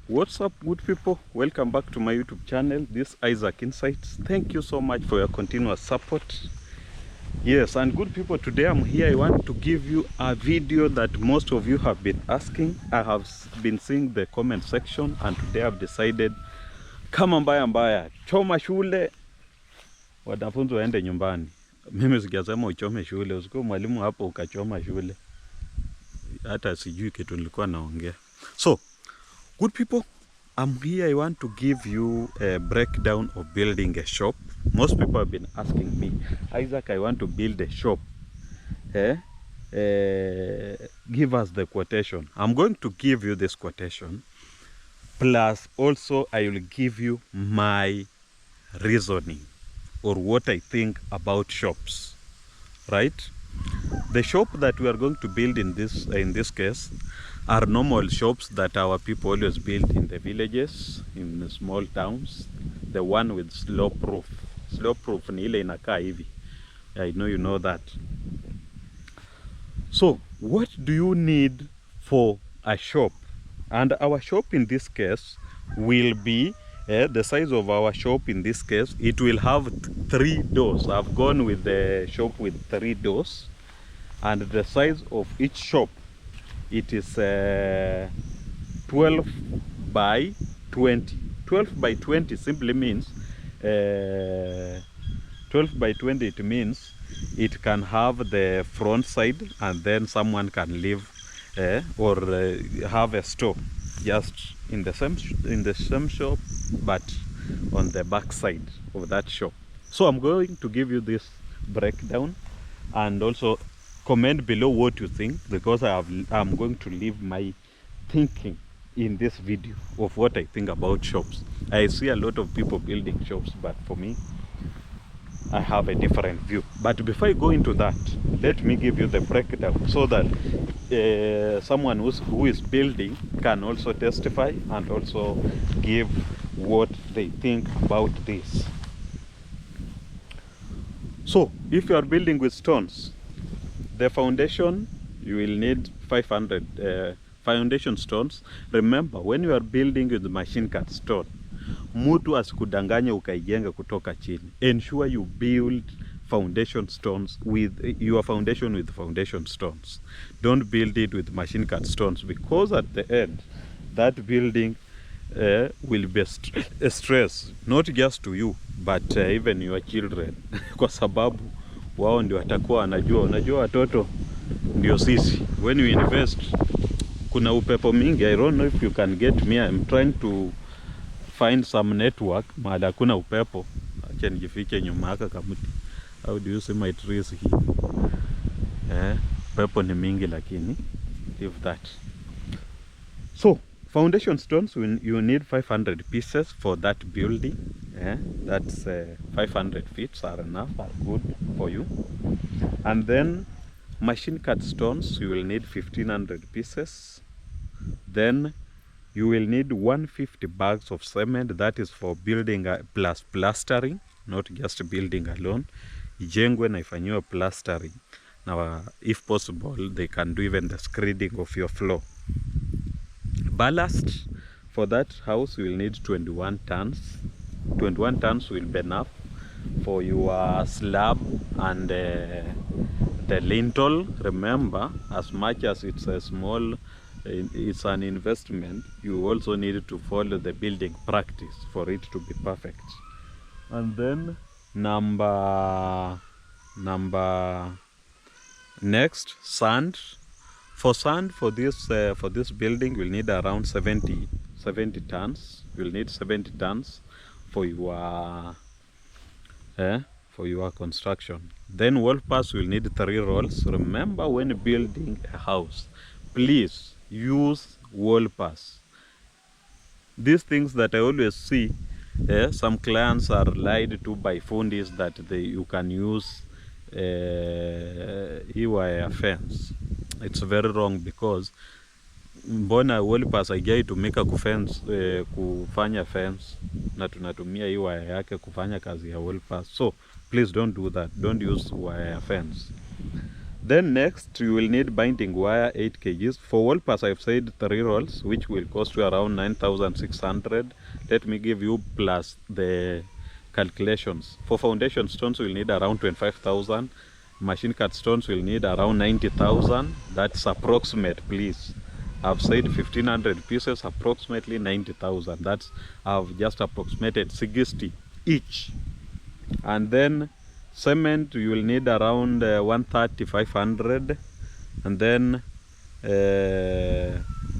What's up, good people? Welcome back to my YouTube channel. This is Isaac Insights. Thank you so much for your continuous support. Yes, and good people, today I'm here. I want to give you a video that most of you have been asking. I have been seeing the comment section, and today I've decided kama mbaya choma shule wanafunzi waende nyumbani. Mimi sijasema uchome shule, usiku mwalimu hapo ukachoma shule. Hata sijui kitu nilikuwa naongea. So good people, I'm here. I want to give you a breakdown of building a shop. Most people have been asking me, Isaac, I want to build a shop. Give us the quotation. I'm going to give you this quotation. Plus, also, I will give you my reasoning or what I think about shops. Right? The shop that we are going to build in this case are normal shops that our people always build in the villages, in the small towns. The one with slope roof. Slope roof ni ile inakaa hivi. I know you know that. So, what do you need for a shop? And our shop in this case will be, the size of our shop in this case, it will have 3 doors. I've gone with the shop with 3 doors. And the size of each shop, it is 12 by 20. 12 by 20 simply means 12 by 20, it means it can have the front side and then someone can live or have a store just in the same shop, but on the back side of that shop. So I'm going to give you this breakdown, and also comment below what you think, because I'm going to leave my thinking in this video of what I think about shops. I see a lot of people building shops, but for me, I have a different view. But before I go into that, let me give you the breakdown so that someone who is building can also testify and also give what they think about this. So, if you are building with stones, the foundation, you will need 500 foundation stones. Remember, when you are building with the machine cut stone, mutu asikudanganya ukaijenga kutoka chini. Ensure you build foundation stones with your foundation with foundation stones. Don't build it with machine cut stones, because at the end, that building will be a stress, not just to you, but even your children. Kwa sababu wao ndio watakuwa wanajua. Unajua watoto ndio sisi. When you invest, kuna upepo mingi. I don't know if you can get me. I'm trying to find some network mahali hakuna upepo. Acha nijifiche nyuma yaka kamuti. How do you see my trees here? Upepo ni mingi lakini leave that. So, foundation stones, you need 500 pieces for that building. That's 500 feet are enough, are good for you. And then machine cut stones, you will need 1500 pieces. Then you will need 150 bags of cement. That is for building plus plastering, not just building alone. Ijengwe na ifanyiwe plastering. Now, if possible, they can do even the screeding of your floor. Ballast, for that house you will need 21 tons. 21 tons will be enough for your slab and the lintel. Remember, as much as it's a small, it's an investment, you also need to follow the building practice for it to be perfect. And then next, sand. For sand, for this building, we'll need around 70 tons. We'll need 70 tons for your construction. Then wall pass will need 3 rolls. Remember, when building a house, please use wall pass. These things that I always see, some clients are lied to by fundis that you can use wire fence. It's very wrong, because mbona wall pass haijai tumika kufanya fence na tunatumia hii wire yake kufanya kazi ya wall pass. So please don't do that. Don't use wire fence. Then next you will need binding wire 8 kgs. For wall pass I've said 3 rolls, which will cost you around 9,600. Let me give you plus the calculations. For foundation stones we'll need around 25,000. Machine cut stones will need around 90,000. That's approximate, please. I've said 1,500 pieces, approximately 90,000. That's, I've just approximated 60 each. And then cement you will need around 130-500, and then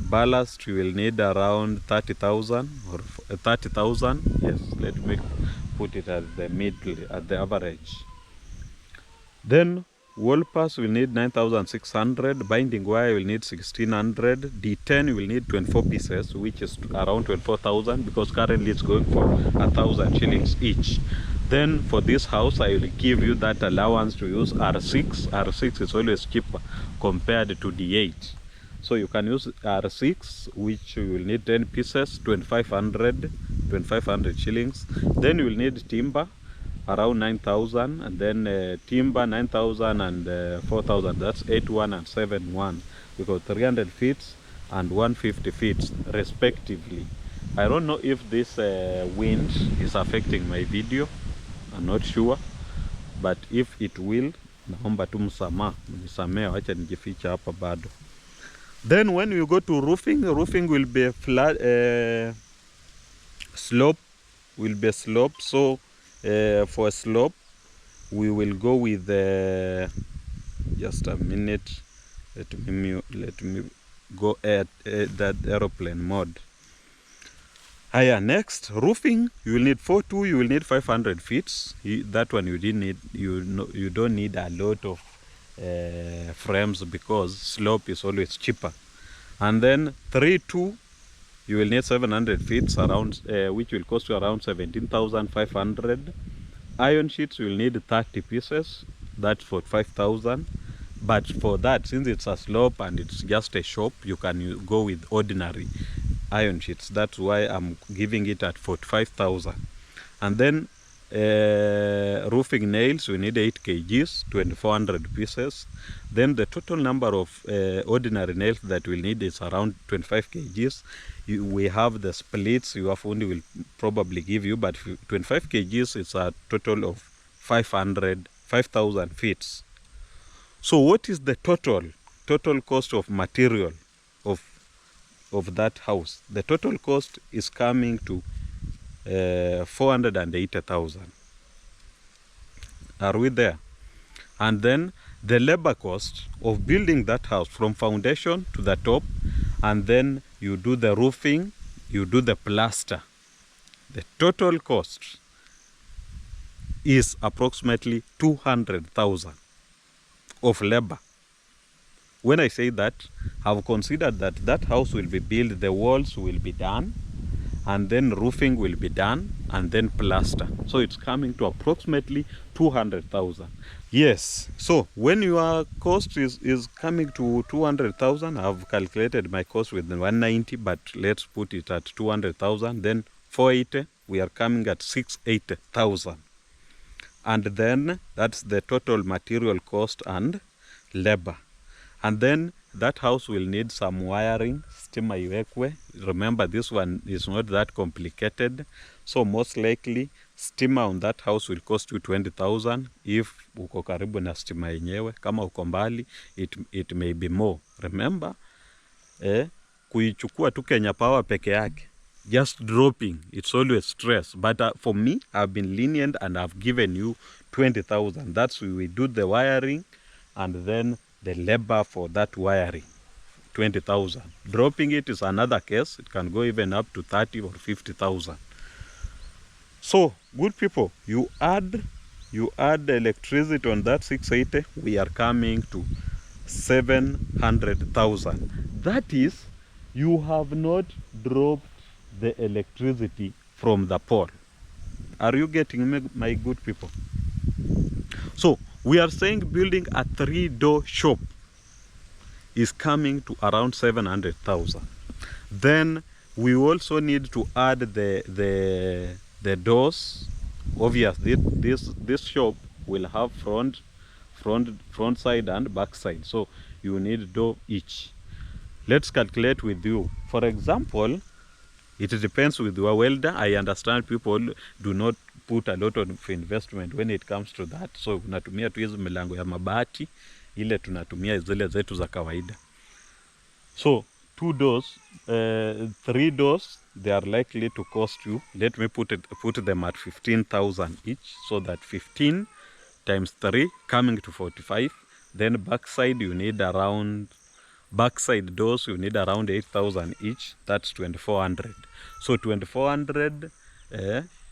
ballast you will need around 30,000 or 30,000. Yes, let me put it at the middle, at the average. Then wall pass will need 9,600, binding wire will need 1,600, D10 you will need 24 pieces, which is around 24,000, because currently it's going for 1,000 shillings each. Then for this house I will give you that allowance to use R6. R6 is always cheaper compared to D8. So you can use R6, which you will need 10 pieces, 2,500 shillings. Then you will need timber, around 9,000, and then timber 9,000 and 4,000. That's 8,1 and 7,1, because 300 feet and 150 feet respectively. I don't know if this wind is affecting my video. I'm not sure, but if it will, naomba tu mnisamee, wacha nijificha hapa bado. Then when you go to roofing, roofing will be a flat slope, will be a slope. So for a slope we will go with just a minute, let me go at that aeroplane mode. Next, roofing you will need 4.2, you will need 500 feet. That one you didn't need, you don't need a lot of frames, because slope is always cheaper. And then 3.2 you will need 700 feet around, which will cost you around 17,500. Iron sheets you will need 30 pieces, that's for 5,000. But for that, since it's a slope and it's just a shop, you can go with ordinary iron sheets. That's why I'm giving it at 45,000. And then roofing nails we need 8 kgs, 2,400 pieces. Then the total number of ordinary nails that we'll need is around 25 kgs. We have the splits your phone will probably give you, but 25 kgs is a total of 5,000 feet. So what is the total cost of material of that house? The total cost is coming to 480,000. Are we there? And then the labor cost of building that house from foundation to the top, and then you do the roofing, you do the plaster. The total cost is approximately 200,000 of labor. When I say that, I've considered that that house will be built, the walls will be done, and then roofing will be done, and then plaster. So it's coming to approximately 200,000. Yes, so when your cost is coming to 200,000, I've calculated my cost with 190, but let's put it at 200,000. Then 480, we are coming at 680,000. And then that's the total material cost and labor. And then that house will need some wiring, stima iwekwe. Remember, this one is not that complicated. So most likely, stima on that house will cost you 20,000. If uko karibu na stima yenyewe, kama uko mbali, it may be more. Remember, kuichukua tu Kenya Power peke yake, just dropping, it's always stress. But for me, I've been lenient and I've given you 20,000. That's why we do the wiring and then the labor for that wiring, 20,000. Dropping it is another case. It can go even up to 30 or 50,000. So, good people, you add the electricity on that 680, we are coming to 700,000. That is, you have not dropped the electricity from the pole. Are you getting me, my good people? So, we are saying building a 3-door shop is coming to around 700,000. Then we also need to add the doors. Obviously, this shop will have front side and back side. So you need door each. Let's calculate with you. For example, it depends with your welder. I understand people do not put a lot of investment when it comes to that. So unatumia tu hizo milango ya mabati, ile tunatumia zile zetu za kawaida. So 2 doors, 3 doors, they are likely to cost you, let me put them at 15,000 each, so that 15 times 3 coming to 45. Then backside you need around, backside doors you need around 8,000 each. That's 2,400. So 2,400,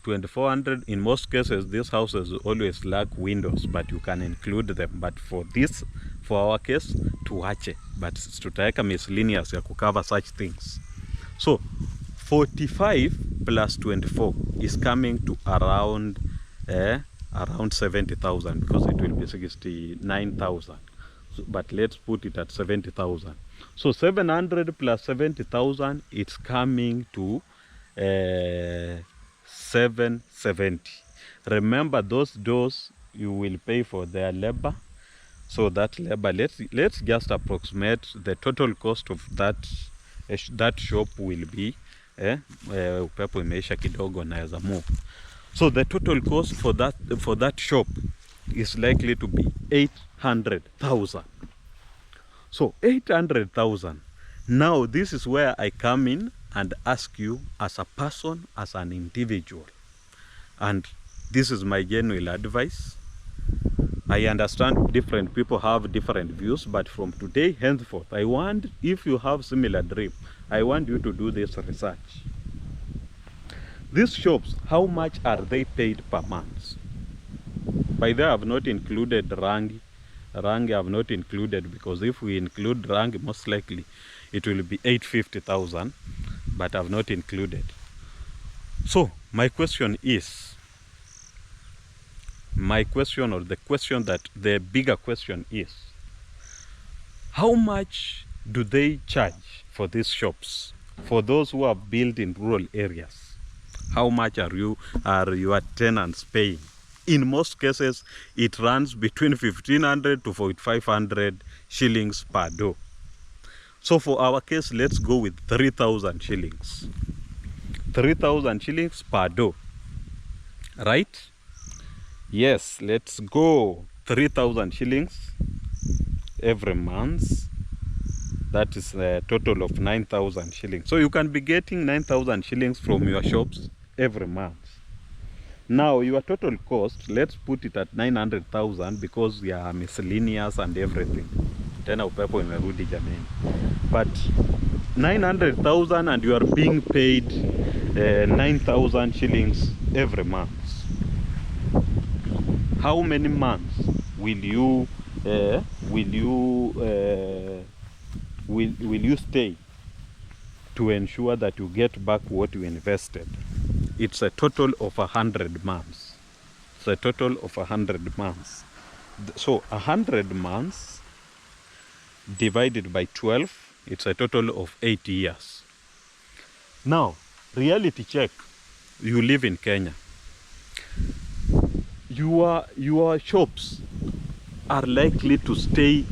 2,400. In most cases these houses always lack windows, but you can include them. But for this, for our case, tuache, but tutaweka miscellaneous ya kucover such things. So 45 plus 24 is coming to around 70,000, because it will be 69,000. So, but let's put it at 70,000. So 700 plus 70,000, it's coming to 770. Remember, those doors you will pay for their labor. So that labor, let's just approximate the total cost of that shop will be upepo imeisha kidogo naweza move. So the total cost for that shop is likely to be 800,000. So 800,000. Now this is where I come in and ask you as a person, as an individual, and this is my genuine advice. I understand different people have different views, but from today henceforth, I want, if you have similar dream, I want you to do this research. These shops, how much are they paid per month? By the way, I have not included Rangi. Rangi I have not included, because if we include Rangi, most likely it will be 850,000, but I have not included. So my question is, the bigger question is, how much do they charge for these shops? For those who are built in rural areas, how much are your tenants paying? In most cases, it runs between 1,500 to 4,500 shillings per door. So for our case, let's go with 3,000 shillings. 3,000 shillings per door, right? Yes, let's go. 3,000 shillings every month. That is a total of 9,000 shillings. So you can be getting 9,000 shillings from your shops every month. Now your total cost, let's put it at 900,000, because we are miscellaneous and everything. Tena upepo imerudi jameni. But 900,000 and you are being paid 9,000 shillings every month. How many months will you stay to ensure that you get back what you invested? It's a total of 100 months. It's a total of 100 months. So 100 months divided by 12, it's a total of 8 years. Now, reality check. You live in Kenya. Your shops are likely to stay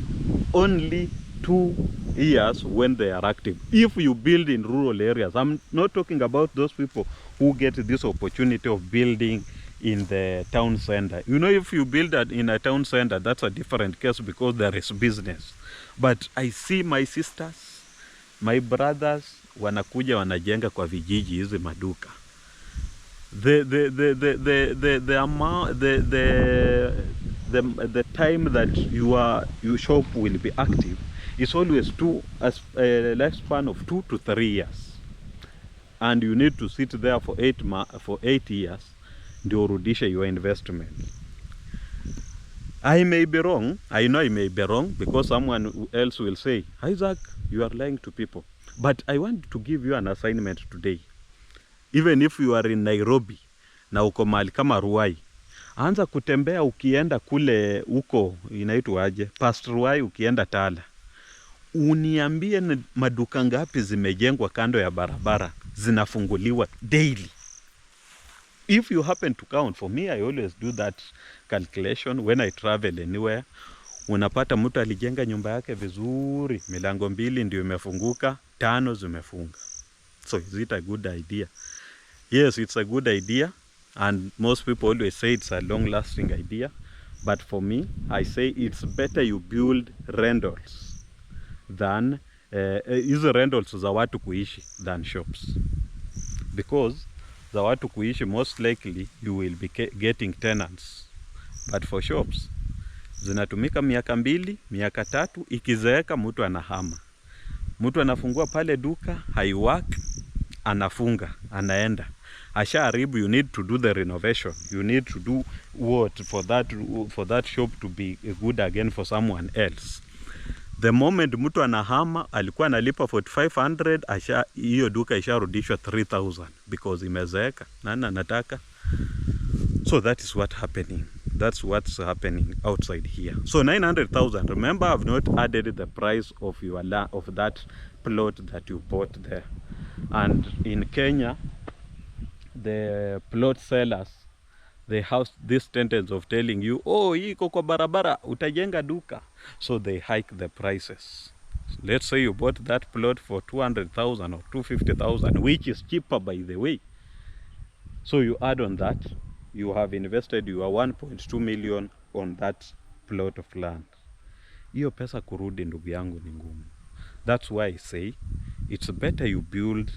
only 2 years when they are active. If you build in rural areas, I'm not talking about those people who get this opportunity of building in the town center. You know, if you build in a town center, that's a different case, because there is business. But I see my sisters, my brothers, wanakuja wanajenga kwa vijiji hizi maduka. The time that your shop will be active is always a lifespan of 2 to 3 years, and you need to sit there for 8 years ndio urudishe your investment. I may be wrong. I know I may be wrong, because someone else will say, Isaac, you are lying to people. But I want to give you an assignment today. Even if you are in Nairobi na uko mahali kama Ruai, anza kutembea ukienda kule uko inaitwa aje, past Ruai, ukienda Tala. Uniambie maduka ngapi zimejengwa kando ya barabara zinafunguliwa daily. If you happen to count, for me I always do that calculation when I travel anywhere. Unapata mtu alijenga nyumba yake vizuri, milango 2 ndio imefunguka, 5 zimefunga. So is it a good idea? Yes, it's a good idea, and most people always say it's a long-lasting idea. But for me, I say it's better you build rentals than hizo rentals za watu kuishi than shops, because za watu kuishi most likely you will be getting tenants, but for shops zinatumika miaka 2, miaka 3, ikizeeka mtu anahama. Mtu anafungua pale duka, haiwork, anafunga, anaenda. Ashaharibu, you need to do the renovation. You need to do what for that shop to be good again for someone else. The moment mtu anahama, alikuwa analipa 4500, hiyo duka isharudishwa 3000 because imezeeka. Nani anataka? So that is what happening. That's what's happening outside here. So 900,000. Remember, I've not added the price of your of that plot that you bought there. And in Kenya, the plot sellers, they have this tendency of telling you, oh, hii iko kwa barabara, utajenga duka. So they hike the prices. Let's say you bought that plot for 200,000 or 250,000, which is cheaper, by the way. So you add on that, you have invested your 1.2 million on that plot of land. Hiyo pesa kurudi, ndugu yangu, ni ngumu. That's why I say it's better you build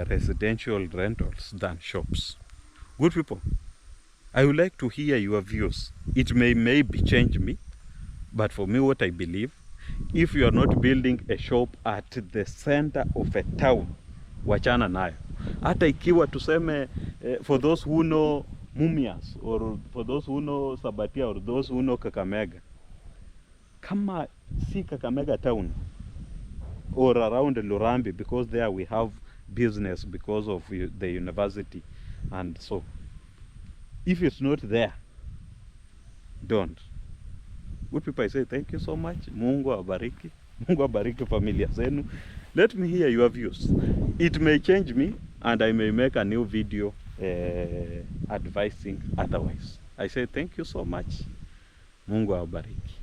residential rentals than shops. Good people, I would like to hear your views. It may maybe change me, but for me, what I believe, if you are not building a shop at the center of a town, wachana nayo. Hata ikiwa tuseme, for those who know Mumias, or for those who know Sabatia, or those who know Kakamega, kama si Kakamega town, or around Lurambi, because there we have business because of the university, and so if it's not there, don't. Good people, I say thank you so much. Mungu awabariki. Mungu awabariki familia zenu. Let me hear your views. It may change me, and I may make a new video advising otherwise. I say thank you so much. Mungu awabariki.